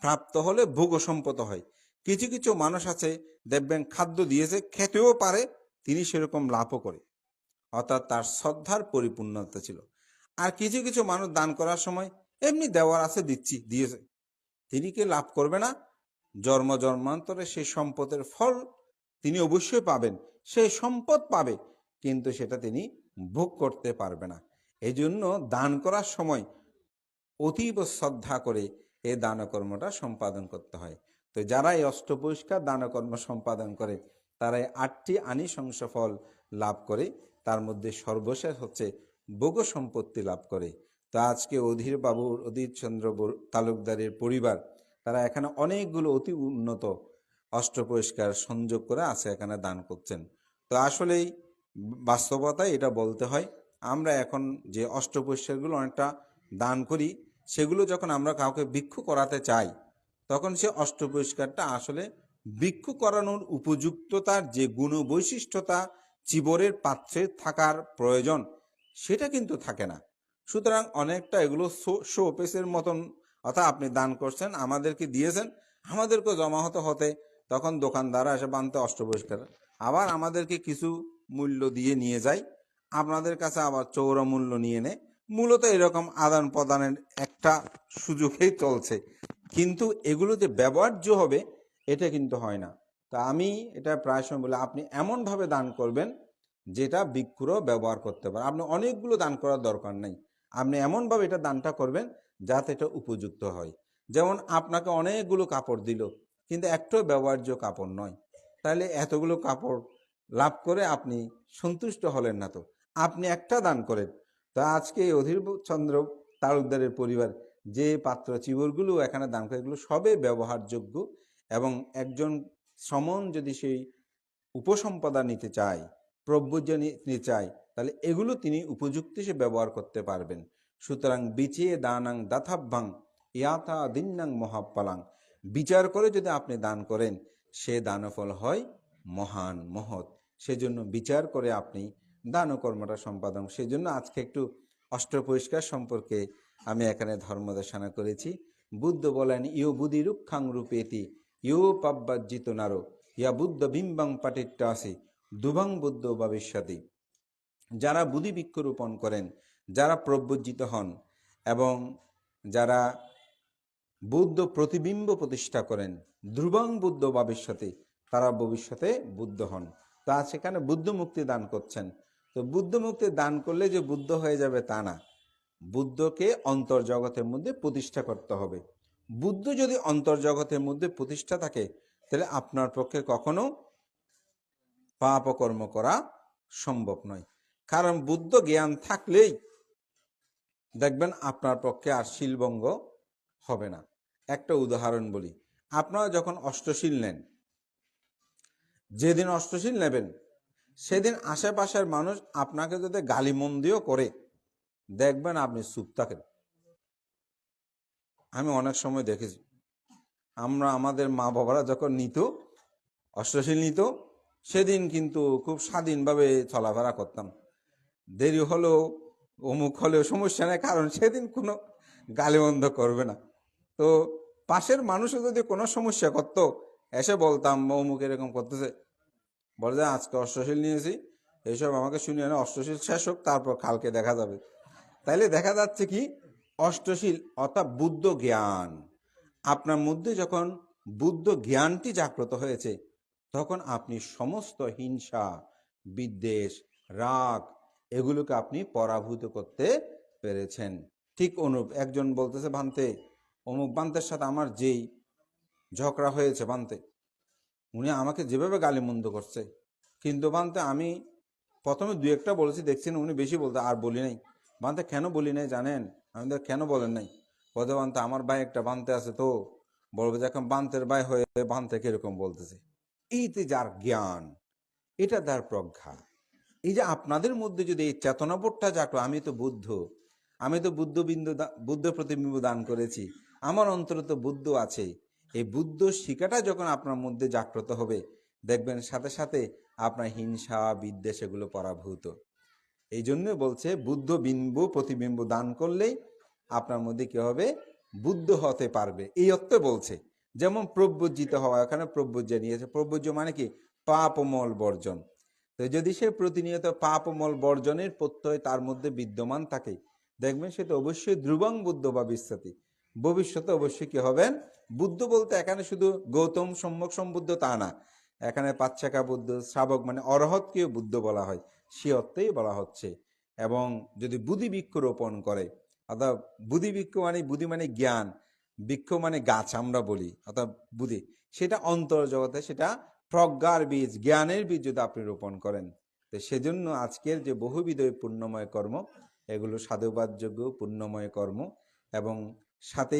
প্রাপ্ত হলে ভোগ সম্পদ হয়। কিছু কিছু মানুষ আছে, দেখবেন খাদ্য দিয়েছে, খেতেও পারে, তিনি সেরকম লাভও করে, অর্থাৎ তার শ্রদ্ধার পরিপূর্ণতা ছিল। আর কিছু কিছু মানুষ দান করার সময় এমনি দেওয়ার আছে, দিচ্ছি, দিয়েছে, তিনি কি লাভ করবে না? জন্ম জন্মান্তরে সেই সম্পদের ফল তিনি অবশ্যই পাবেন, সেই সম্পদ পাবে, কিন্তু সেটা তিনি ভোগ করতে পারবে না। এই জন্য দান করার সময় অতীব শ্রদ্ধা করে এই দানকর্মটা সম্পাদন করতে হয়। তো যারা এই অষ্টপরিষ্কার দানকর্ম সম্পাদন করে, তারা 8টি আনিশংস ফল লাভ করে, তার মধ্যে সর্বশেষ হচ্ছে ভোগ সম্পত্তি লাভ করে। তো আজকে অধীর বাবুর, অধীর চন্দ্র তালুকদারের পরিবার, তারা এখানে অনেকগুলো অতি উন্নত অষ্টপরিষ্কার সংযোগ করে আছে, এখানে দান করছেন। তো আসলেই বাস্তবতায় এটা বলতে হয়, আমরা এখন যে অষ্টপরিষ্কারগুলো অনেকটা দান করি, সেগুলো যখন আমরা কাউকে ভিক্ষু করাতে চাই, তখন সে অষ্টপরিষ্কারটা আসলে ভিক্ষু করানোর উপযুক্ততার যে গুণ বৈশিষ্ট্যতা চিবরের পাত্রে থাকার প্রয়োজন, সেটা কিন্তু থাকে না। সুতরাং অনেকটা এগুলো শো পেসের মতন, অর্থাৎ আপনি দান করছেন, আমাদেরকে দিয়েছেন, আমাদেরকে জমা হতে হতে তখন দোকানদার এসে বানতে অষ্টপরিষ্কার, আবার আমাদেরকে কিছু মূল্য দিয়ে নিয়ে যায়, আপনাদের কাছে আবার চৌরা মূল্য নিয়ে নেয়। মূলত এরকম আদান প্রদানের একটা সুযোগেই চলছে, কিন্তু এগুলো যে ব্যবহার্য হবে এটা কিন্তু হয় না। তা আমি এটা প্রায় সময় বলি, আপনি এমনভাবে দান করবেন যেটা ভিক্ষুরও ব্যবহার করতে পারে। আপনি অনেকগুলো দান করার দরকার নেই, আপনি এমনভাবে এটা দানটা করবেন যাতে এটা উপযুক্ত হয়। যেমন আপনাকে অনেকগুলো কাপড় দিল, কিন্তু একটাও ব্যবহার্য কাপড় নয়, তাহলে এতগুলো কাপড় লাভ করে আপনি সন্তুষ্ট হলেন না। তো আপনি একটা দান করেন। তা আজকে অধীর চন্দ্র তালুকদারের পরিবার যে পাত্র চিবরগুলো এখানে দান করে, এগুলো সবে ব্যবহারযোগ্য, এবং একজন সমন যদি সেই উপসম্পদা নিতে চায়, প্রব্যজ্য নিতে চায়, তাহলে এগুলো তিনি উপযুক্ত সে ব্যবহার করতে পারবেন। সুতরাং বিচিয়ে দানাং দাথাভ্যাং ইয়াথা দিন্নাং মহাপালাং, বিচার করে যদি আপনি দান করেন, সে দানফল হয় মহান মহৎ। সেজন্য বিচার করে আপনি দানকর্মটা সম্পাদন। সেজন্য আজকে একটু অষ্টপরিষ্কার সম্পর্কে আমি এখানে ধর্মদেশনা করেছি। বুদ্ধ বলেন, ইয় বুদ্ধি রুক্ষাং রূপেতি ইয় পাব্বাজ্জিত নারো ইয়া বুদ্ধ বিম্বাং পাটিট্টাসি দুভাং বুদ্ধ ভবিষ্যতি। যারা বুদ্ধি বৃক্ষরোপণ করেন, যারা প্রব্রজিত হন, এবং যারা বুদ্ধ প্রতিবিম্ব প্রতিষ্ঠা করেন, ধ্রুবাং বুদ্ধ ভবিষ্যতে, তারা ভবিষ্যতে বুদ্ধ হন। তা সেখানে বুদ্ধ মুক্তি দান করছেন। তো বুদ্ধ মুক্তি দান করলে যে বুদ্ধ হয়ে যাবে তা না, বুদ্ধকে অন্তর্জগতের মধ্যে প্রতিষ্ঠা করতে হবে। বুদ্ধ যদি অন্তর্জগতের মধ্যে প্রতিষ্ঠা থাকে, তাহলে আপনার পক্ষে কখনো পাপ কর্ম করা সম্ভব নয়। কারণ বুদ্ধ জ্ঞান থাকলেই দেখবেন আপনার পক্ষে আর শিলভঙ্গ হবে না। একটা উদাহরণ বলি, আপনারা যখন অষ্টশীল নেন, যেদিন অষ্টশীল নেবেন সেদিন আশেপাশের মানুষ আপনাকে যদি গালিমন্দিও করে, দেখবেন আপনি চুপ থাকেন। আমি অনেক সময় দেখেছি, আমরা আমাদের মা বাবারা যখন নিত, অষ্টশীল নিত, সেদিন কিন্তু খুব স্বাধীনভাবে চলাফেরা করতাম। দেরি হলেও, অমুক হলেও সমস্যা নেই, কারণ সেদিন কোনো গালিমন্দ করবে না। তো পাশের মানুষও যদি কোনো সমস্যা করতো, এসে বলতাম অমুক এরকম করতেছে, বলে যে আজকে অষ্টশীল নিয়েছি, এইসব আমাকে শুনিয়ে না, অষ্টশীল শেষ হোক, তারপর কালকে দেখা যাবে। তাইলে দেখা যাচ্ছে কি, অষ্টশীল অর্থাৎ বুদ্ধ জ্ঞান আপনার মধ্যে যখন বুদ্ধ জ্ঞানটি জাগ্রত হয়েছে, তখন আপনি সমস্ত হিংসা, বিদ্বেষ, রাগ এগুলোকে আপনি পরাভূত করতে পেরেছেন। ঠিক অনুরূপ একজন বলতেছে, ভান্তে অমুক বান্তের সাথে আমার যেই ঝগড়া হয়েছে বান্তে, উনি আমাকে যেভাবে গালিমন্দ করছে, কিন্তু বান্তে আমি প্রথমে দু একটা বলেছি, দেখছেন উনি বেশি বলতে, আর বলি নাই। বান্তে কেন বলি নাই জানেন? আমি তো কেন বলেন নাই? বলতে বান্তে আমার ভাই একটা বান্তে আছে, তো বলবে যে এখন বান্তের ভাই হয়ে বান্তে কিরকম বলতেছে। এইতে যার জ্ঞান, এটা তার প্রজ্ঞা। এই যে আপনাদের মধ্যে যদি এই চেতনাবোধটা জাগলো, আমি তো বুদ্ধ, আমি তো বুদ্ধ প্রতিবিম্ব দান করেছি, আমার অন্তরে তো বুদ্ধ আছে, এই বুদ্ধ শিখাটা যখন আপনার মধ্যে জাগ্রত হবে, দেখবেন সাথে সাথে আপনার হিংসা বিদ্বেষ এগুলো পরাভূত। এই জন্য বলছে বুদ্ধ বিম্ব প্রতিবিম্ব দান করলেই আপনার মধ্যে কি হবে, বুদ্ধ হতে পারবে, এই অর্থে বলছে। যেমন প্রব্রজিত হওয়া, এখানে প্রব্রজ্য নিয়েছে। প্রব্রজ্য মানে কি? পাপমল বর্জন। তো যদি সে প্রতিনিয়ত পাপমল বর্জনের প্রত্যয় তার মধ্যে বিদ্যমান থাকে, দেখবেন সে তো অবশ্যই ধ্রুবং বুদ্ধ বা বিশ্বতি, ভবিষ্যতে অবশ্যই কি হবেন বুদ্ধ। বলতে এখানে শুধু গৌতম সম্যক সম্বুদ্ধ তা না, এখানে পাচ্ছাকা বুদ্ধ, শ্রাবক মানে অরহতকেও বুদ্ধ বলা হয়, সে অর্থেই বলা হচ্ছে। এবং যদি বুদ্ধি বৃক্ষ রোপণ করে, অর্থাৎ বুদ্ধি বৃক্ষ মানে, বুদ্ধি মানে জ্ঞান, বৃক্ষ মানে গাছ আমরা বলি, অর্থাৎ বুদ্ধি, সেটা অন্তর জগতে, সেটা প্রজ্ঞার বীজ, জ্ঞানের বীজ যদি আপনি রোপণ করেন, তো সেজন্য আজকের যে বহুবিধ পুণ্যময় কর্ম, এগুলো সাধুবাদযোগ্য পুণ্যময় কর্ম। এবং সাথে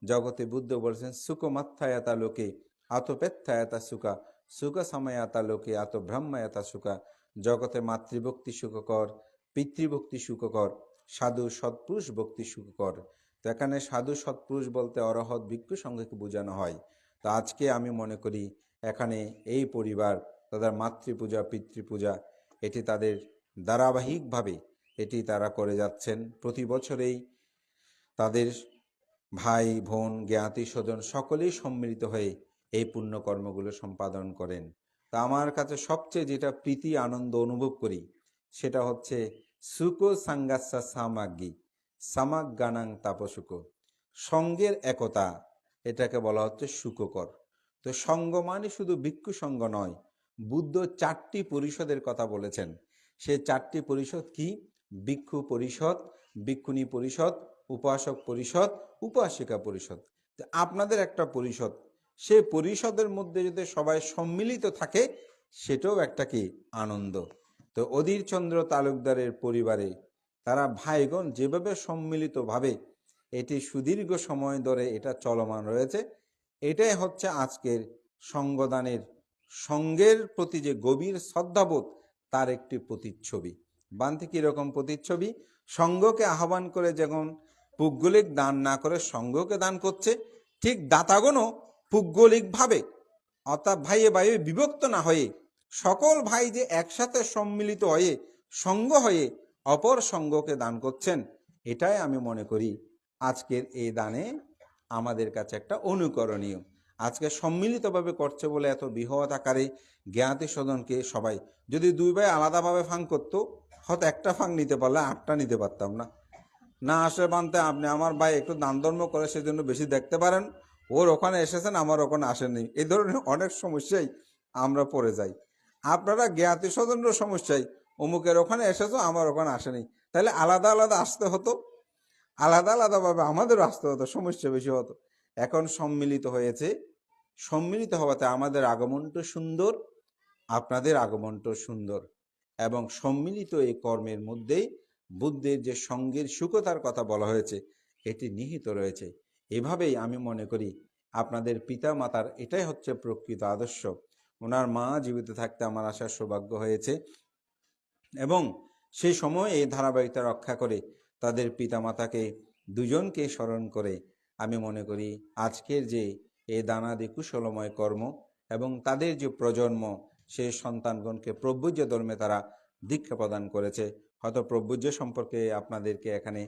জগতে বুদ্ধ বলেছেন সুখমাত্থায়াতা লোকে আতপেত্থায়াতা সুখা, সুখ সমায়াতা লোকে আত ব্রহ্মায়াতা সুখা। জগতে মাতৃভক্তি সুখকর, পিতৃভক্তি সুখকর, সাধু সৎপুরুষ ভক্তি সুখকর। তো এখানে সাধু সৎপুরুষ বলতে অরহৎ ভিক্ষু সংঘকে বোঝানো হয়। তো আজকে আমি মনে করি এখানে এই পরিবার তাদের মাতৃপূজা পিতৃপূজা এটি তাদের ধারাবাহিকভাবে এটি তারা করে যাচ্ছেন। প্রতি বছরেই তাদের ভাই বোন জ্ঞাতি স্বজন সকলেই সম্মিলিত হয়ে এই পুণ্যকর্মগুলো সম্পাদন করেন। তা আমার কাছে সবচেয়ে যেটা প্রীতি আনন্দ অনুভব করি, সেটা হচ্ছে সুখ সাঙ্গাসা সামাগ্গী সামাজ্ঞানাং তাপসুখ, সঙ্গের একতা, এটাকে বলা হচ্ছে সুখকর। তো সঙ্গ মানে শুধু ভিক্ষু সঙ্গ নয়, বুদ্ধ 4টি পরিষদের কথা বলেছেন। সেই 4টি পরিষদ কি? ভিক্ষু পরিষদ, ভিক্ষুণী পরিষদ, উপাসক পরিষদ, উপাসিকা পরিষদ। আপনাদের একটা পরিষদ, সেই পরিষদের মধ্যে যদি সবাই সম্মিলিত থাকে, সেটাও একটা কি আনন্দ। তো অধীরচন্দ্র তালুকদারের পরিবারে তারা ভাইগণ যেভাবে সম্মিলিতভাবে এটি সুদীর্ঘ সময় ধরে এটা চলমান রয়েছে, এটাই হচ্ছে আজকের সঙ্গদানের, সঙ্গের প্রতি যে গভীর শ্রদ্ধাবোধ, তার একটি প্রতিচ্ছবি। বান্তি কিরকম প্রতিচ্ছবি? সঙ্গকে আহ্বান করে যেমন পৌগলিক দান না করে সঙ্গকে দান করছে, ঠিক দাতাগণও পৌগলিকভাবে, অর্থাৎ ভাইয়ে ভাইয়ে বিভক্ত না হয়ে সকল ভাই যে একসাথে সম্মিলিত হয়ে সঙ্গ হয়ে অপর সঙ্গকে দান করছেন, এটাই আমি মনে করি আজকের এই দানে আমাদের কাছে একটা অনুকরণীয়। আজকে সম্মিলিতভাবে করছে বলে এত বৃহৎ আকারে জ্ঞাতি স্বজনকে সবাই, যদি দুই ভাই আলাদাভাবে ফাং করতো, হয়তো একটা ফাং নিতে পারলে 8টা নিতে পারতাম না। না আসে বানতে আপনি আমার ভাই একটু দান ধর্ম করে সেজন্য বেশি দেখতে পারেন, ওর ওখানে এসেছেন আমার ওখানে আসেননি, এই ধরনের অনেক সমস্যাই আমরা পড়ে যাই। আপনারা জ্ঞাতি স্বজনের সমস্যায় অমুকের ওখানে এসেছো আমার ওখানে আসেনি, তাহলে আলাদা আলাদা আসতে হতো, আলাদা আলাদাভাবে আমাদেরও আসতে হতো, সমস্যা বেশি হতো। এখন সম্মিলিত হয়েছে, সম্মিলিত হওয়াতে আমাদের আগমনটা সুন্দর, আপনাদের আগমনটা সুন্দর, এবং সম্মিলিত এই কর্মের মধ্যেই বুদ্ধের যে সঙ্গের সুখতার কথা বলা হয়েছে এটি নিহিত রয়েছে। এভাবেই আমি মনে করি আপনাদের পিতা মাতার এটাই হচ্ছে প্রকৃত আদর্শ। ওনার মা জীবিত থাকতে আমার আসার সৌভাগ্য হয়েছে, এবং সেই সময় এই ধারাবাহিকতা রক্ষা করে তাদের পিতামাতাকে দুজনকে স্মরণ করে আমি মনে করি আজকের যে এই দানাদি কুশলময় কর্ম এবং তাদের যে প্রজন্ম, সেই সন্তানগণকে প্রভুজ্য ধর্মে তারা দীক্ষা প্রদান করেছে। হয়তো প্রভুজ্য সম্পর্কে আপনাদেরকে এখানে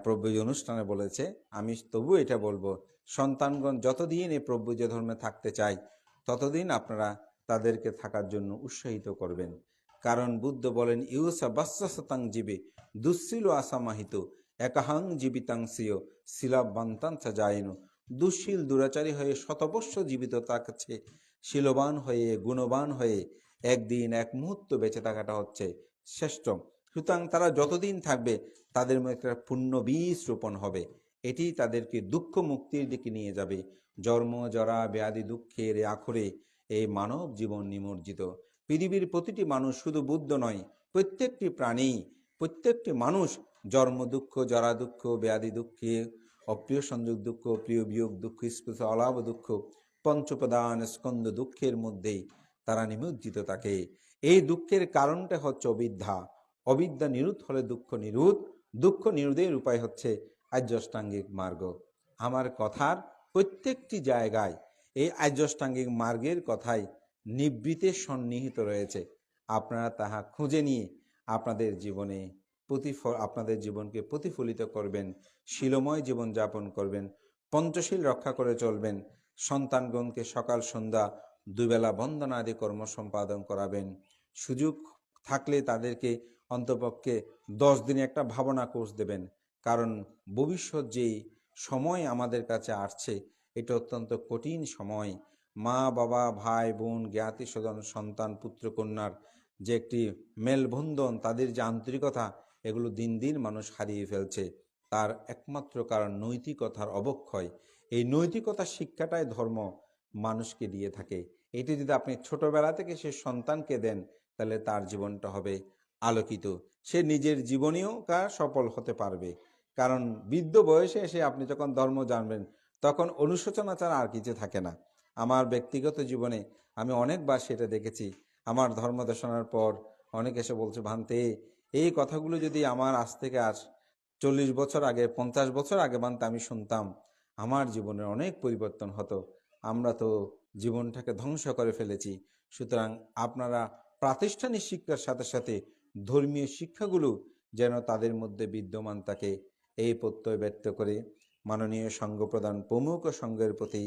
প্রভুজ্য অনুষ্ঠানে বলেছে, আমি তবু এটা বলবো, সন্তানগণ যতদিন এই প্রভুজ্য ধর্মে থাকতে চায় ততদিন আপনারা তাদেরকে থাকার জন্য উৎসাহিত করবেন। কারণ বুদ্ধ বলেন ইউসা বাস্যতাং জীবে দুঃশীল আসামাহিত একাহাং জীবিতাং শ্রিয় শিলাবান্তাং যায়ন। দুঃশীল দুরাচারী হয়ে শতবর্ষ জীবিত থাকছে, শীলবান হয়ে গুণবান হয়ে একদিন এক মুহূর্ত বেঁচে থাকাটা হচ্ছে শ্রেষ্ঠ। সুতরাং তারা যতদিন থাকবে তাদের মধ্যে একটা পুণ্য বীজ রোপণ হবে, এটি তাদেরকে দুঃখ মুক্তির দিকে নিয়ে যাবে। জন্ম জরা ব্যাধি দুঃখের আখরে এই মানব জীবন নিমজ্জিত। পৃথিবীর প্রতিটি মানুষ, শুধু বুদ্ধ নয়, প্রত্যেকটি প্রাণী, প্রত্যেকটি মানুষ জন্ম দুঃখ, জরা দুঃখ, ব্যাধি দুঃখে, অপ্রিয় সংযোগ দুঃখ, প্রিয় বিয়োগ দুঃখ, স্পৃশ অলাভ দুঃখ, পঞ্চপ্রধান স্কন্ধ দুঃখের মধ্যেই তারা নিমজ্জিত থাকে। এই দুঃখের কারণটা হচ্ছে অবিদ্যা। অবিদ্যা নিরোধ হলে দুঃখ নিরোধ। দুঃখ নিরোধের উপায় হচ্ছে আর্যাষ্টাঙ্গিক মার্গ। আমার কথার প্রত্যেকটি জায়গায় এই আর্যাষ্টাঙ্গিক মার্গের কথাই নিবৃতে সন্নিহিত রয়েছে। আপনারা তাহা খুঁজে নিয়ে আপনাদের জীবনে আপনাদের জীবনকে প্রতিফলিত করবেন, শীলময় জীবনযাপন করবেন, পঞ্চশীল রক্ষা করে চলবেন, সন্তানগণকে সকাল সন্ধ্যা দুবেলা বন্দনা আদি কর্ম সম্পাদন করাবেন। সুযোগ থাকলে তাদেরকে অন্তপক্ষে 10 দিনে একটা ভাবনা কোর্স দেবেন। কারণ ভবিষ্যৎ যেই সময় আমাদের কাছে আসছে, এটা অত্যন্ত কঠিন সময়। মা বাবা, ভাই বোন, জ্ঞাতি স্বজন, সন্তান, পুত্র কন্যার যে একটি মেলবন্ধন, তাদের যে আন্তরিকতা, এগুলো দিন দিন মানুষ হারিয়ে ফেলছে। তার একমাত্র কারণ নৈতিকতার অবক্ষয়। এই নৈতিকতার শিক্ষাটাই ধর্ম মানুষকে দিয়ে থাকে। এটি যদি আপনি ছোটবেলা থেকে সে সন্তানকে দেন, তাহলে তার জীবনটা হবে আলোকিত। সে নিজের জীবনেও সফল হতে পারবে। কারণ বৃদ্ধ বয়সে এসে আপনি যখন ধর্ম জানবেন, তখন অনুশোচনা ছাড়া আর কিছু থাকে না। আমার ব্যক্তিগত জীবনে আমি অনেকবার সেটা দেখেছি। আমার ধর্ম দেশনার পর অনেক এসে বলছে, ভান্তে, এই কথাগুলো যদি আমার আজ থেকে 40 বছর আগে, 50 বছর আগে ভান্তে আমি শুনতাম, আমার জীবনের অনেক পরিবর্তন হতো। আমরা তো জীবনটাকে ধ্বংস করে ফেলেছি। সুতরাং আপনারা প্রাতিষ্ঠানিক শিক্ষার সাথে সাথে ধর্মীয় শিক্ষাগুলো যেন তাদের মধ্যে বিদ্যমান থাকে, এই প্রত্যয় ব্যক্ত করে মাননীয় সংঘ প্রধান প্রমুখ সংঘের প্রতি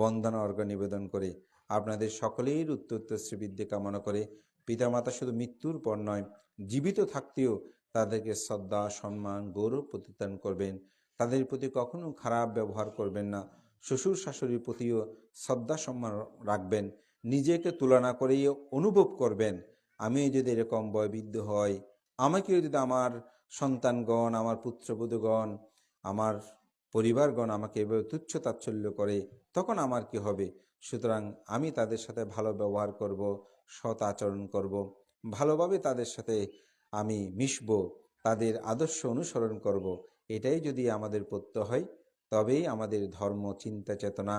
বন্দনা অর্ঘ্য নিবেদন করে আপনাদের সকলের উত্তরোত্তর শ্রীবৃদ্ধি কামনা করে, পিতামাতা শুধু মৃত্যুর পর নয়, জীবিত থাকতেও তাদেরকে শ্রদ্ধা, সম্মান, গৌরব প্রতিদান করবেন। তাদের প্রতি কখনো খারাপ ব্যবহার করবেন না। শ্বশুর শাশুড়ির প্রতিও শ্রদ্ধা সম্মান রাখবেন। নিজেকে তুলনা করেই অনুভব করবেন, আমি যদি এরকম বয়বৃদ্ধ হয়, আমাকেও যদি আমার সন্তানগণ, আমার পুত্রবধূগণ, আমার পরিবারগণ আমাকে এভাবে তুচ্ছ তাচ্ছল্য করে, তখন আমার কি হবে? সুতরাং আমি তাদের সাথে ভালো ব্যবহার করব, সৎ আচরণ করব, ভালোভাবে তাদের সাথে আমি মিশব, তাদের আদর্শ অনুসরণ করব। এটাই যদি আমাদের প্রত্যয় হয়, তবেই আমাদের ধর্ম চিন্তা চেতনা,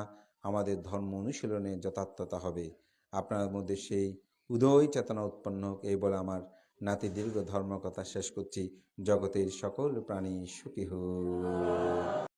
আমাদের ধর্ম অনুশীলনে যথার্থতা হবে। আপনার মধ্যে সেই উদয় চেতনা উৎপন্ন হোক, এই বলে আমার নাতি দীর্ঘ ধর্ম কথা শেষ করছি। জগতের সকল প্রাণী সুখী হোক।